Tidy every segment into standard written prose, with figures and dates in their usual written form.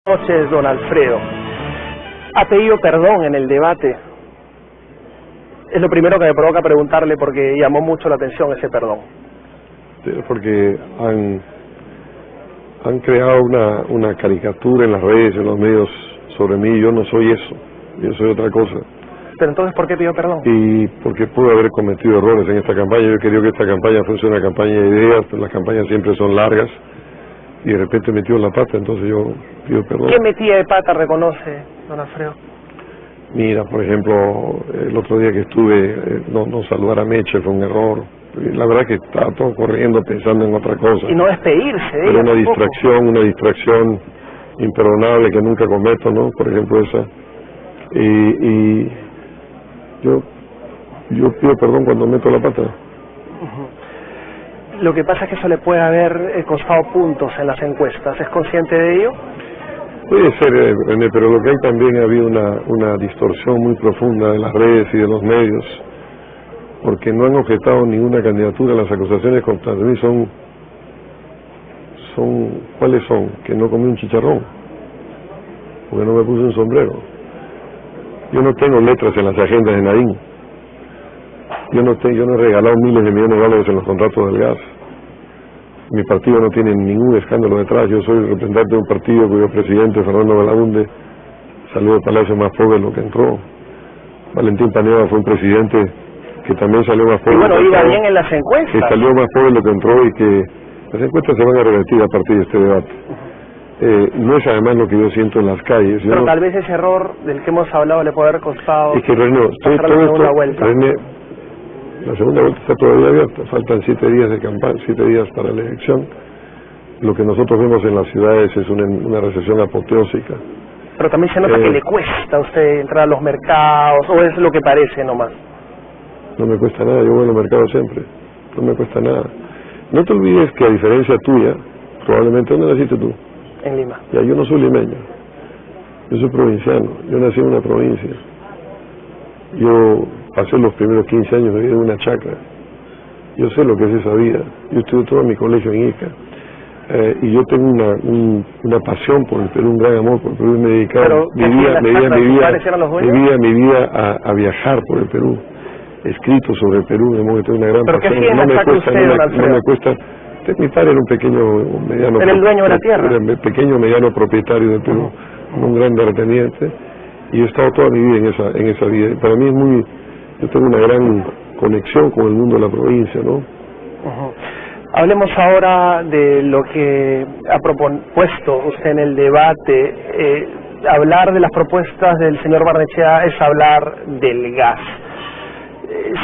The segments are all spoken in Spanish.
noches, don Alfredo. ¿Ha pedido perdón en el debate? Es lo primero que me provoca preguntarle porque llamó mucho la atención ese perdón. Porque han creado una caricatura en las redes, en los medios sobre mí. Yo no soy eso, yo soy otra cosa. Pero entonces, ¿por qué pidió perdón? Y porque pude haber cometido errores en esta campaña. Yo quería que esta campaña fuese una campaña de ideas, pero las campañas siempre son largas, y de repente metió la pata, entonces yo pido perdón. ¿Qué metía de pata reconoce, don Alfredo? Mira, por ejemplo, el otro día que estuve, no saludar a Meche fue un error. La verdad que estaba todo corriendo pensando en otra cosa. Y no despedirse de Pero ella una distracción imperdonable que nunca cometo, ¿no? Por ejemplo esa. Y yo pido perdón cuando meto la pata. Lo que pasa es que eso le puede haber costado puntos en las encuestas. ¿Es consciente de ello? Puede ser, René, pero lo que hay también ha habido una distorsión muy profunda de las redes y de los medios, porque no han objetado ninguna candidatura. Las acusaciones contra mí son ¿cuáles son? Que no comí un chicharrón, porque no me puse un sombrero. Yo no tengo letras en las agendas de Nadine. Yo no he regalado miles de millones de dólares en los contratos del gas. Mi partido no tiene ningún escándalo detrás. Yo soy representante de un partido cuyo presidente, Fernando Belaunde, salió del Palacio más pobre de lo que entró. Valentín Paniagua fue un presidente que también salió más pobre. Y bueno, iba bien en las encuestas. Que salió más pobre de lo que entró, y que las encuestas se van a revertir a partir de este debate. No es además lo que yo siento en las calles. Pero tal vez ese error del que hemos hablado le puede haber costado. Es que René, la segunda vuelta está todavía abierta, faltan 7 días de campaña, 7 días para la elección. Lo que nosotros vemos en las ciudades es una recesión apoteósica. Pero también se nota que le cuesta a usted entrar a los mercados, o es lo que parece nomás. No me cuesta nada, yo voy a los mercados siempre, no me cuesta nada. No te olvides que a diferencia tuya, probablemente, ¿dónde naciste tú? En Lima. Ya, yo no soy limeño, yo soy provinciano, yo nací en una provincia. Yo pasé los primeros 15 años de vida en una chacra. Yo sé lo que es esa vida. Yo estudié todo mi colegio en Ica. Y yo tengo una pasión por el Perú, un gran amor por el Perú, y me dedicaba mi vida a viajar por el Perú. Escrito sobre el Perú, de modo que tengo una gran pasión. No me cuesta. Mi padre era un pequeño, mediano. Era el dueño de la tierra. Era un pequeño, mediano propietario del Perú, un gran terrateniente. Y he estado toda mi vida en esa vida. Para mí es yo tengo una gran conexión con el mundo de la provincia, ¿no? Hablemos ahora de lo que ha propuesto usted en el debate. Hablar de las propuestas del señor Barnechea es hablar del gas.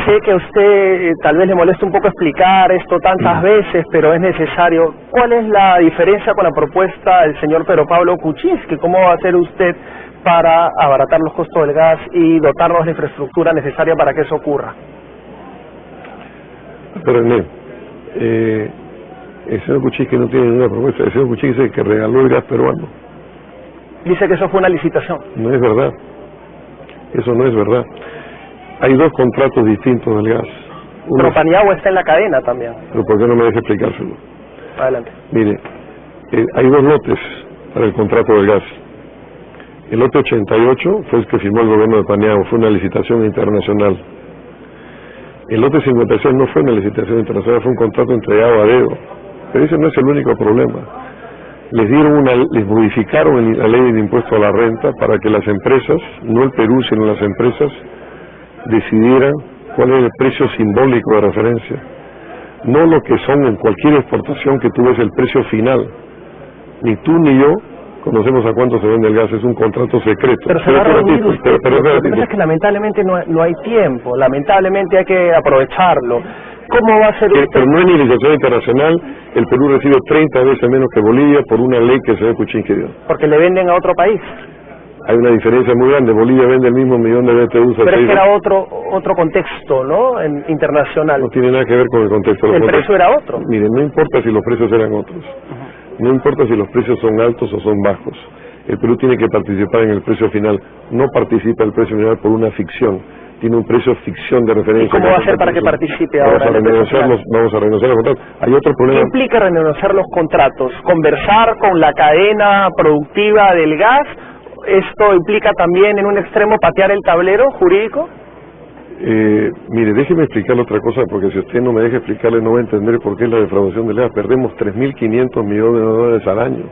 Sé que a usted tal vez le molesta un poco explicar esto tantas veces, pero es necesario. ¿Cuál es la diferencia con la propuesta del señor Pedro Pablo Kuczynski? ¿Cómo va a hacer usted para abaratar los costos del gas y dotarnos de la infraestructura necesaria para que eso ocurra? Pero René, el señor Kuczynski no tiene ninguna propuesta. El señor Kuczynski dice que regaló el gas peruano. Dice que eso fue una licitación. No es verdad. Eso no es verdad. Hay 2 contratos distintos del gas. Pero Paniagua está en la cadena también. Pero ¿por qué no me deja explicárselo? Adelante. Mire, hay 2 lotes para el contrato del gas. El lote 88 fue el que firmó el gobierno de Paniagua, fue una licitación internacional. El lote 56 no fue una licitación internacional, fue un contrato entregado a dedo. Pero ese no es el único problema. Les modificaron la ley del impuesto a la renta para que las empresas, no el Perú, sino las empresas, decidieran cuál es el precio simbólico de referencia. No lo que son en cualquier exportación, que tú ves el precio final. Ni tú ni yo conocemos a cuánto se vende el gas, es un contrato secreto. Pero se va a reunir usted. Lo que pasa es que lamentablemente no hay tiempo, lamentablemente hay que aprovecharlo. ¿Cómo va a ser usted? Pero no es ni licitación internacional. El Perú recibe 30 veces menos que Bolivia por una ley que el señor Kuczynski dio. Porque le venden a otro país. Hay una diferencia muy grande. Bolivia vende el mismo millón de BTUs. Pero es que era otro contexto, ¿no? Internacional. No tiene nada que ver con el contexto. El precio era otro. Mire, no importa si los precios eran otros. No importa si los precios son altos o son bajos. El Perú tiene que participar en el precio final. No participa el precio final por una ficción. tiene un precio ficción de referencia. ¿Y cómo va a ser para que participe vamos ahora? Vamos a renegociar los contratos. Hay otro ¿Qué problema. implica renegociar los contratos? ¿Conversar con la cadena productiva del gas? ¿Esto implica también en un extremo patear el tablero jurídico? Mire, déjeme explicarle otra cosa, porque si usted no me deja explicarle no va a entender por qué es la defraudación del gas. Perdemos 3.500 millones de dólares al año.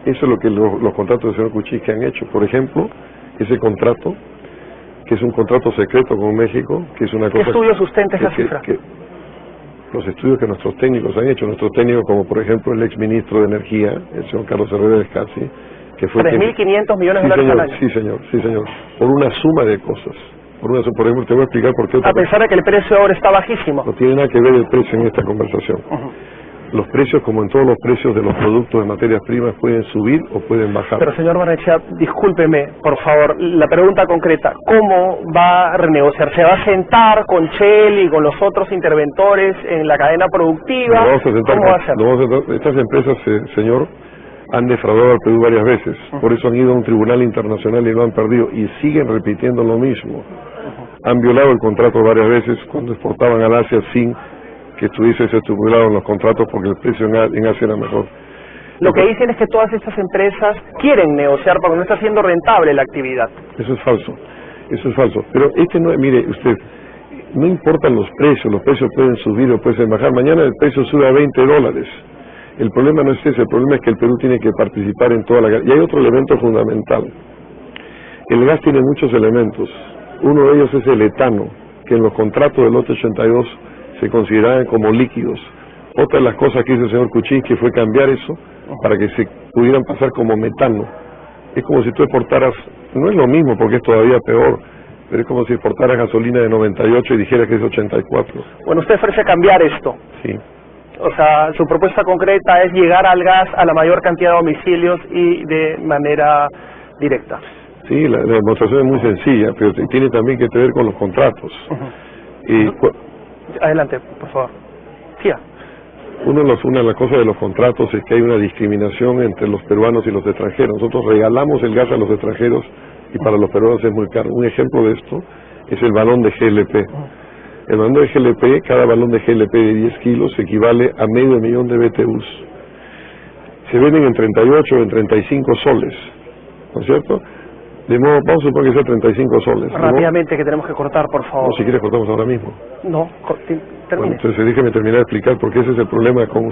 Eso es lo que los contratos del señor Kuczynski han hecho. Por ejemplo, ese contrato, que es un contrato secreto con México, que es una cosa... ¿Qué estudios sustenta esa cifra? Los estudios que nuestros técnicos han hecho, nuestros técnicos como por ejemplo el exministro de Energía, el señor Carlos Herrera Escasi, que fue... 3.500 millones de dólares al año. Sí señor, por una suma de cosas. Por ejemplo, te voy a explicar por qué... A pesar de que el precio ahora está bajísimo. No tiene nada que ver el precio en esta conversación. Los precios, como en todos los precios de los productos de materias primas, pueden subir o pueden bajar. Pero señor Barnechea, discúlpeme, por favor, la pregunta concreta, ¿cómo va a renegociar? ¿Se va a sentar con Shell y con los otros interventores en la cadena productiva? ¿Cómo va a ser? Estas empresas, señor, han defraudado al Perú varias veces. Por eso han ido a un tribunal internacional y lo han perdido. Y siguen repitiendo lo mismo. Han violado el contrato varias veces cuando exportaban al Asia sin que estuviese estipulado en los contratos porque el precio en Asia era mejor. Lo que dicen es que todas estas empresas quieren negociar porque no está siendo rentable la actividad. Eso es falso. Pero mire usted, no importan los precios pueden subir o pueden bajar. Mañana el precio sube a $20. El problema no es ese, el problema es que el Perú tiene que participar en toda la... Y hay otro elemento fundamental. El gas tiene muchos elementos. Uno de ellos es el etano, que en los contratos del lote 82 se consideraban como líquidos. Otra de las cosas que hizo el señor Kuczynski fue cambiar eso para que se pudieran pasar como metano. Es como si tú exportaras, no es lo mismo porque es todavía peor, pero es como si exportaras gasolina de 98 y dijeras que es 84. Bueno, usted ofrece cambiar esto. Sí. O sea, su propuesta concreta es llegar al gas a la mayor cantidad de domicilios y de manera directa. Sí, la demostración es muy sencilla, pero tiene también que ver con los contratos. Adelante, por favor. Sí. Una de las cosas de los contratos es que hay una discriminación entre los peruanos y los extranjeros. Nosotros regalamos el gas a los extranjeros y para los peruanos es muy caro. Un ejemplo de esto es el balón de GLP. El balón de GLP, cada balón de GLP de 10 kilos equivale a medio millón de BTUs. Se venden en 38 o en 35 soles, ¿no es cierto? De modo, vamos a suponer que sea 35 soles. Rápidamente, que tenemos que cortar, por favor. No, si quieres cortamos ahora mismo. No, termine. Bueno, entonces déjeme terminar de explicar porque ese es el problema con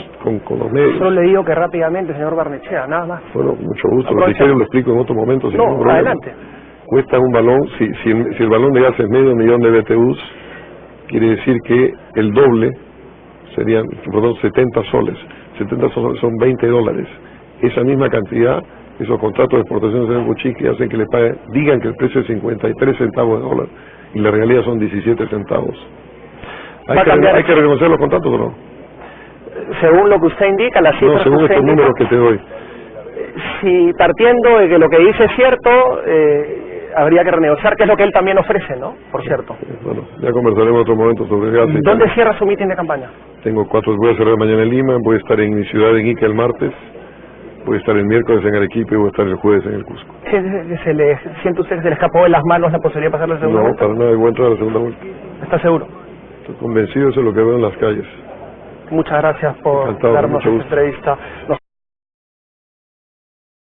los medios. Solo le digo que rápidamente, señor Barnechea, nada más. Bueno, mucho gusto. Lo que quiero lo explico en otro momento. Sin ningún problema. Adelante. Cuesta un balón, si el balón de gas es medio millón de BTUs, quiere decir que el doble serían, 70 soles. 70 soles son $20. Esa misma cantidad, esos contratos de exportación del señor Kuczynski hacen que le paguen, digan que el precio es 53 centavos de dólar y la realidad son 17 centavos. ¿Hay que reconocer los contratos o no? Según lo que usted indica, las cifras... No, según estos números que te doy. Si partiendo de que lo que dice es cierto, habría que renegociar, que es lo que él también ofrece, ¿no? Por cierto. Bueno, ya conversaremos en otro momento sobre el gas. ¿Dónde cierra su mitin de campaña? Tengo 4, voy a cerrar mañana en Lima, voy a estar en mi ciudad en Ica el martes, voy a estar el miércoles en Arequipa y voy a estar el jueves en el Cusco. ¿Siente usted que se le escapó de las manos la posibilidad de pasar la segunda vuelta? No, para nada, voy a entrar a la segunda vuelta. ¿Está seguro? Estoy convencido, eso es lo que veo en las calles. Muchas gracias por darnos esta entrevista.